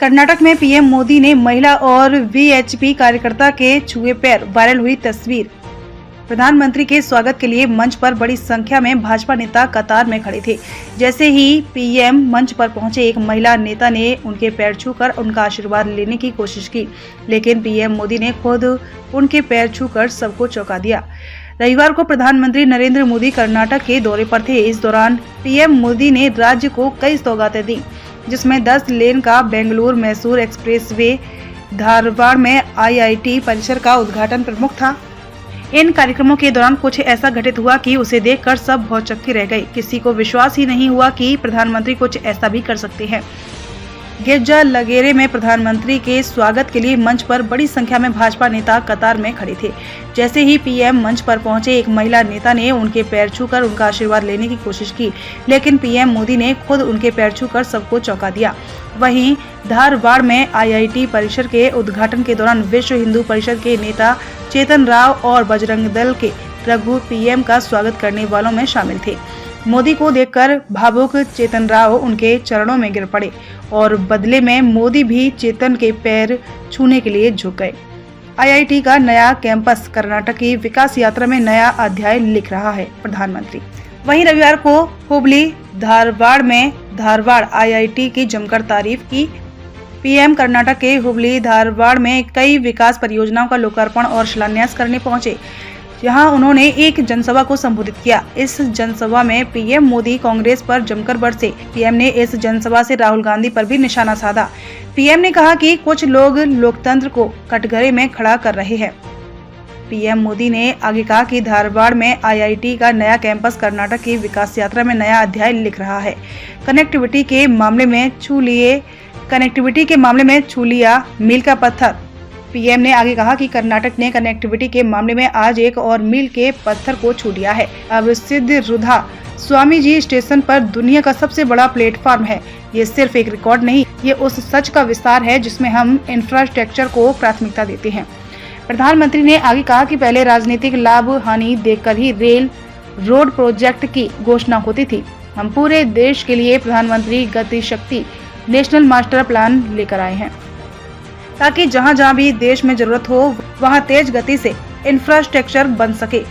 कर्नाटक में पीएम मोदी ने महिला और वीएचपी कार्यकर्ता के छुए पैर, वायरल हुई तस्वीर। प्रधानमंत्री के स्वागत के लिए मंच पर बड़ी संख्या में भाजपा नेता कतार में खड़े थे। जैसे ही पीएम मंच पर पहुंचे, एक महिला नेता ने उनके पैर छूकर उनका आशीर्वाद लेने की कोशिश की, लेकिन पीएम मोदी ने खुद उनके पैर छूकर सबको चौंका दिया। रविवार को प्रधानमंत्री नरेंद्र मोदी कर्नाटक के दौरे पर थे। इस दौरान पीएम मोदी ने राज्य को कई सौगातें दी, जिसमें 10 लेन का बेंगलुरु मैसूर एक्सप्रेसवे, धारवाड़ में आईआईटी परिसर का उद्घाटन प्रमुख था। इन कार्यक्रमों के दौरान कुछ ऐसा घटित हुआ कि उसे देखकर सब भौचक्के रह गए। किसी को विश्वास ही नहीं हुआ कि प्रधानमंत्री कुछ ऐसा भी कर सकते हैं। गिरजा लगेरे में प्रधानमंत्री के स्वागत के लिए मंच पर बड़ी संख्या में भाजपा नेता कतार में खड़े थे। जैसे ही पीएम मंच पर पहुंचे, एक महिला नेता ने उनके पैर छूकर उनका आशीर्वाद लेने की कोशिश की, लेकिन पीएम मोदी ने खुद उनके पैर छूकर सबको चौंका दिया। वहीं धारवाड़ में आईआईटी परिसर के उद्घाटन के दौरान विश्व हिंदू परिषद के नेता चेतन राव और बजरंग दल के रघु पीएम का स्वागत करने वालों में शामिल थे। मोदी को देखकर भावुक चेतन राव उनके चरणों में गिर पड़े और बदले में मोदी भी चेतन के पैर छूने के लिए झुक गए। आईआईटी का नया कैंपस कर्नाटक की विकास यात्रा में नया अध्याय लिख रहा है प्रधानमंत्री। वहीं रविवार को हुबली धारवाड़ में धारवाड़ आईआईटी की जमकर तारीफ की। पीएम कर्नाटक के हुबली धारवाड़ में कई विकास परियोजनाओं का लोकार्पण और शिलान्यास करने पहुंचे। यहाँ उन्होंने एक जनसभा को संबोधित किया। इस जनसभा में पीएम मोदी कांग्रेस पर जमकर बरसे। पीएम ने इस जनसभा से राहुल गांधी पर भी निशाना साधा। पीएम ने कहा कि कुछ लोग लोकतंत्र को कटघरे में खड़ा कर रहे हैं। पीएम मोदी ने आगे कहा कि धारवाड़ में आईआईटी का नया कैंपस कर्नाटक की विकास यात्रा में नया अध्याय लिख रहा है। कनेक्टिविटी के मामले में छू लिया मील का पत्थर। पीएम ने आगे कहा कि कर्नाटक ने कनेक्टिविटी के मामले में आज एक और मील के पत्थर को छू लिया है। अब सिद्धरुद्धा स्वामी जी स्टेशन पर दुनिया का सबसे बड़ा प्लेटफॉर्म है। ये सिर्फ एक रिकॉर्ड नहीं, ये उस सच का विस्तार है जिसमें हम इंफ्रास्ट्रक्चर को प्राथमिकता देते हैं। प्रधानमंत्री ने आगे कहा कि पहले राजनीतिक लाभ हानि देखकर ही रेल रोड प्रोजेक्ट की घोषणा होती थी। हम पूरे देश के लिए प्रधानमंत्री गति शक्ति नेशनल मास्टर प्लान लेकर आए हैं, ताकि जहां जहां भी देश में जरूरत हो, वहां तेज गति से इंफ्रास्ट्रक्चर बन सके।